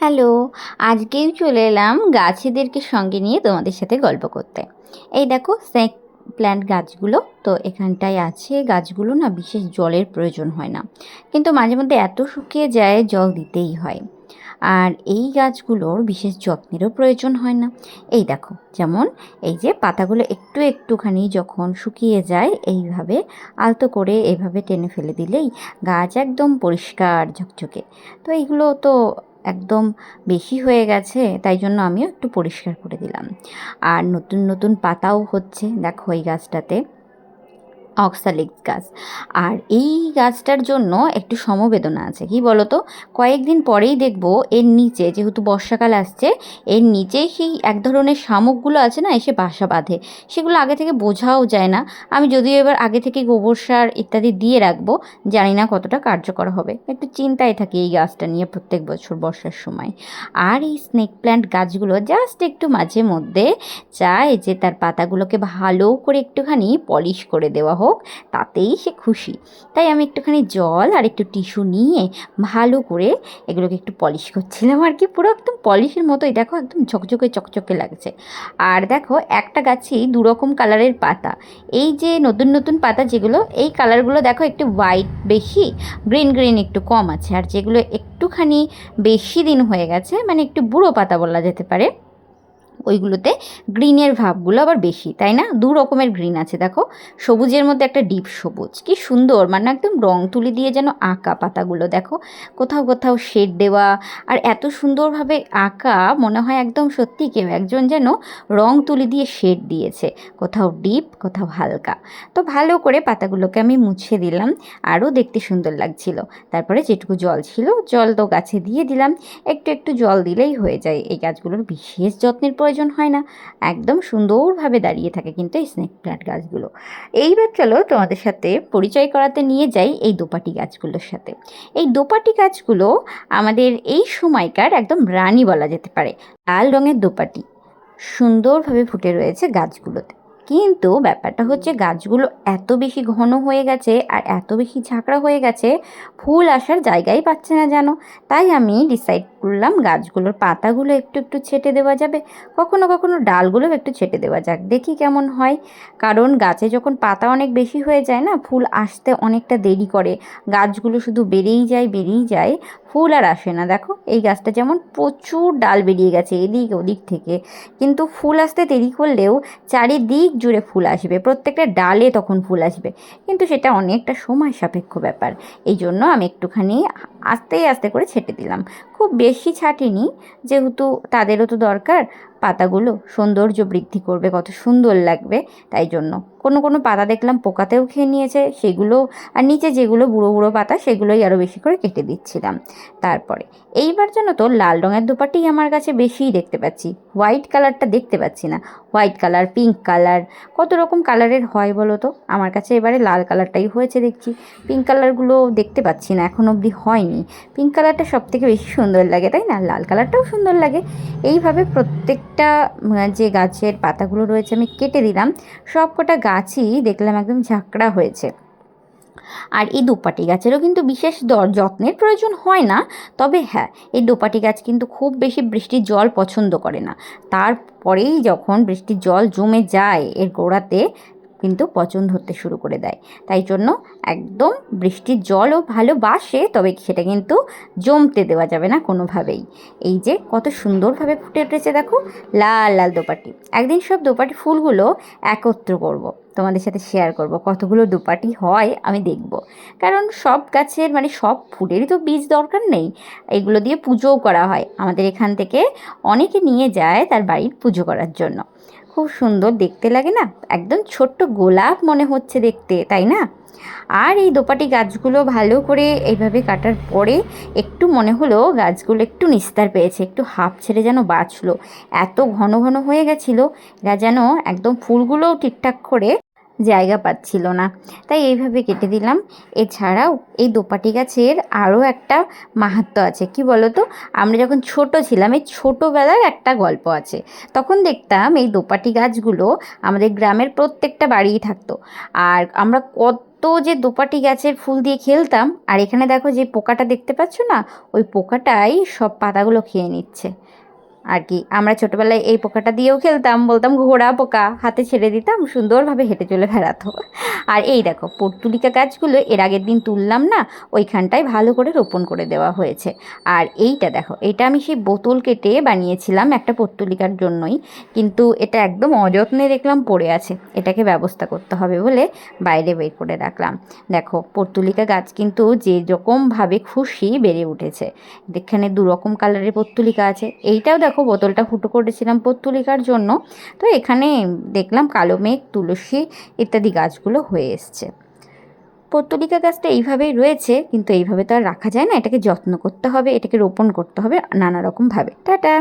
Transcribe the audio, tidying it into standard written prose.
Hello, আজকেও চলে এলাম গাছেদেরকে সঙ্গে নিয়ে তোমাদের সাথে গল্প করতে। এই দেখো স্নেক প্ল্যান্ট গাছগুলো তো এখানটায় আছে। গাছগুলো না বিশেষ জলের প্রয়োজন হয় না, কিন্তু মাঝে মধ্যে এত শুকিয়ে যায় জল দিতেই হয়। আর এই গাছগুলোর বিশেষ যত্নেরও প্রয়োজন হয় না। এই দেখো, যেমন এই যে পাতাগুলো একটু একটুখানি যখন শুকিয়ে যায় এইভাবে আলতো করে এইভাবে টেনে ফেলে দিলেই গাছ একদম পরিষ্কার ঝকঝকে। তো এইগুলো তো একদম বেশি হয়ে গেছে, তাই জন্য আমিও একটু পরিষ্কার করে দিলাম। আর নতুন নতুন পাতাও হচ্ছে, দেখো এই গাছটাতে অক্সালিক্স গাছ। আর এই গাছটার জন্য একটু সমবেদনা আছে, কি বলতো, কয়েকদিন পরেই দেখবো এর নিচে, যেহেতু বর্ষাকাল আসছে, এর নিচেই সেই এক ধরনের শামুকগুলো আছে না, এসে বাসা বাঁধে। সেগুলো আগে থেকে বোঝাও যায় না। আমি যদিও এবার আগে থেকে গোবর সার ইত্যাদি দিয়ে রাখবো, জানি না কতটা কার্যকর হবে, একটু চিন্তায় থাকি এই গাছটা নিয়ে প্রত্যেক বছর বর্ষার সময়। আর এই স্নেক প্ল্যান্ট গাছগুলো জাস্ট একটু মাঝে মধ্যে চায় যে তার পাতাগুলোকে ভালো করে একটুখানি পলিশ করে দেওয়া হোক, তাতেই সে খুশি। তাই আমি একটুখানি জল আর একটু টিস্যু নিয়ে ভালো করে এগুলোকে একটু পলিশ করছিলাম আর কি, পুরো একদম পলিশের মতোই, দেখো একদম ঝকঝকে চকচকে লাগছে। আর দেখো একটা গাছেই দুরকম কালারের পাতা। এই যে নতুন নতুন পাতা যেগুলো, এই কালারগুলো দেখো একটু হোয়াইট বেশি, গ্রিন গ্রিন একটু কম আছে। আর যেগুলো একটুখানি বেশি দিন হয়ে গেছে, মানে একটু বুড়ো পাতা বলা যেতে পারে, ওইগুলোতে গ্রিনের ভাবগুলো আবার বেশি, তাই না? দু রকমের গ্রিন আছে দেখো, সবুজের মধ্যে একটা ডিপ সবুজ, কি সুন্দর, মানে একদম রং তুলি দিয়ে যেন আঁকা পাতাগুলো, দেখো কোথাও কোথাও শেড দেওয়া, আর এত সুন্দরভাবে আঁকা মনে হয় একদম সত্যি কেউ একজন যেন রং তুলি দিয়ে শেড দিয়েছে, কোথাও ডিপ কোথাও হালকা। তো ভালো করে পাতাগুলোকে আমি মুছে দিলাম, আরও দেখতে সুন্দর লাগছিল। তারপরে যেটুকু জল ছিল জল তো গাছে দিয়ে দিলাম, একটু একটু জল দিলেই হয়ে যায়। এই গাছগুলোর বিশেষ যত্নের প্রয়োজন হয় না, একদম সুন্দরভাবে দাঁড়িয়ে থাকে কিন্তু এই স্নেক প্ল্যান্ট গাছগুলো। এইবার চলো তোমাদের সাথে পরিচয় করাতে নিয়ে যাই এই দোপাটি গাছগুলোর সাথে। এই দোপাটি গাছগুলো আমাদের এই সময়কার একদম রানী বলা যেতে পারে। লাল রঙের দোপাটি সুন্দরভাবে ফুটে রয়েছে গাছগুলোতে, কিন্তু ব্যাপারটা হচ্ছে গাছগুলো এত বেশি ঘন হয়ে গেছে আর এত বেশি ঝাঁকড়া হয়ে গেছে, ফুল আসার জায়গাই পাচ্ছে না যেন। তাই আমি ডিসাইড করলাম গাছগুলোর পাতাগুলো একটু একটু ছেটে দেওয়া যাবে, কখনো কখনো ডালগুলো একটু ছেটে দেওয়া যাক, দেখি কেমন হয়। কারণ গাছে যখন পাতা অনেক বেশি হয়ে যায় না, ফুল আসতে অনেকটা দেরি করে, গাছগুলো শুধু বেরিয়েই যায়, ফুল আর আসে না। দেখো এই গাছটা যেমন প্রচুর ডাল বেরিয়ে গেছে এদিক ওদিক থেকে, কিন্তু ফুল আসতে দেরি করলেও চারিদিক জুড়ে ফুল আসবে, প্রত্যেকটা ডালে তখন ফুল আসবে, কিন্তু সেটা অনেকটা সময় সাপেক্ষ ব্যাপার। এই জন্য আমি একটুখানি আস্তে আস্তে করে ছেটে দিলাম, খুব বেশি ছাটিনি, যেহেতু তাদেরও তো দরকার, পাতাগুলো সৌন্দর্য বৃদ্ধি করবে, কত সুন্দর লাগবে, তাই জন্য। কোনো কোনো পাতা দেখলাম পোকাতেও খেয়ে নিয়েছে সেগুলো, আর নিচে যেগুলো বুড়ো বুড়ো পাতা সেগুলোই আরও বেশি করে কেটে দিচ্ছিলাম। তারপরে এইবার জানো তো লাল রঙের দোপাটি আমার কাছে বেশিই দেখতে পাচ্ছি, হোয়াইট কালারটা দেখতে পাচ্ছি না। হোয়াইট কালার, পিঙ্ক কালার, কত রকম কালারের হয় বলো তো, আমার কাছে এবারে লাল কালারটাই হয়েছে দেখছি, পিঙ্ক কালারগুলো দেখতে পাচ্ছি না, এখন অবধি হয়নি। পিঙ্ক কালারটা সব থেকে বেশি সুন্দর লাগে, তাই না? লাল কালারটাও সুন্দর লাগে। এইভাবে প্রত্যেকটা যে গাছের পাতাগুলো রয়েছে আমি কেটে দিলাম, সব কটা গাছই দেখলাম একদম ঝাঁকড়া হয়েছে। আর এই দোপাটি গাছেরও কিন্তু বিশেষ যত্নের প্রয়োজন হয় না, তবে হ্যাঁ, এই দোপাটি গাছ কিন্তু খুব বেশি বৃষ্টির জল পছন্দ করে না। তারপরেই যখন বৃষ্টির জল জমে যায় এর গোড়াতে, কিন্তু পচন ধরতে শুরু করে দেয়। তাই জন্য একদম বৃষ্টির জলও ভালোবাসে, তবে সেটা কিন্তু জমতে দেওয়া যাবে না কোনোভাবেই। এই যে কত সুন্দরভাবে ফুটে উঠেছে দেখো লাল লাল দোপাটি। একদিন সব দোপাটি ফুলগুলো একত্র করব, তোমাদের সাথে শেয়ার করব কতগুলো দোপাটি হয় আমি দেখব। কারণ সব গাছের মানে সব ফুলেরই তো বীজ দরকার নেই, এগুলো দিয়ে পুজোও করা হয়, আমাদের এখান থেকে অনেকে নিয়ে যায় তার বাড়ির পুজো করার জন্য। খুব সুন্দর দেখতে লাগে না, একদম ছোট্ট গোলাপ মনে হচ্ছে দেখতে, তাই না? আর এই দোপাটি গাছগুলো ভালো করে এইভাবে কাটার পরে একটু মনে হলো গাছগুলো একটু নিস্তার পেয়েছে, একটু হাঁপ ছেড়ে যেন বাঁচলো। এত ঘন ঘন হয়ে গেছিলো এরা, যেন একদম ফুলগুলোও ঠিকঠাক করে জায়গা পাচ্ছিল না, তাই এইভাবে কেটে দিলাম। এছাড়াও এই দোপাটি গাছের আরও একটা মাহাত্ম্য আছে, কি বলো তো? আমরা যখন ছোট ছিলাম, এই ছোটোবেলার একটা গল্প আছে। তখন দেখতাম এই দোপাটি গাছগুলো আমাদের গ্রামের প্রত্যেকটা বাড়িই থাকতো। আর আমরা কত যে দোপাটি গাছের ফুল দিয়ে খেলতাম। আর এখানে দেখো যে পোকাটা দেখতে পাচ্ছ না, ওই পোকাটাই সব পাতাগুলো খেয়ে নিচ্ছে আর কি। আমরা ছোটবেলায় এই পোকাটা দিয়েও খেলতাম, বলতাম ঘোড়া পোকা, হাতে ছেড়ে দিতাম, সুন্দরভাবে হেঁটে চলে বেড়াতো। আর এই দেখো পর্তুলিকা গাছগুলো এর আগের দিন তুললাম না, ওইখানটায় ভালো করে রোপণ করে দেওয়া হয়েছে। আর এইটা দেখো, এটা আমি সেই বোতল কেটে বানিয়েছিলাম একটা পর্তুলিকার জন্যই, কিন্তু এটা একদম অযত্নে দেখলাম পড়ে আছে। এটাকে ব্যবস্থা করতে হবে বলে বাইরে বের করে রাখলাম। দেখো পর্তুলিকা গাছ কিন্তু যে রকমভাবে খুশি বেড়ে উঠেছে। এখানে দু রকম কালারের পর্তুলিকা আছে। এইটাও দেখো বোতলটা ফুটো করেছিলাম পর্তুলিকার জন্য। তো এখানে দেখলাম কালো মেঘ, তুলসী ইত্যাদি গাছগুলো হয়ে এসছে। পর্তুলিকা গাছটা এইভাবেই রয়েছে, কিন্তু এইভাবে তো আর রাখা যায় না, এটাকে যত্ন করতে হবে, এটাকে রোপণ করতে হবে নানা রকমভাবে। টাটা।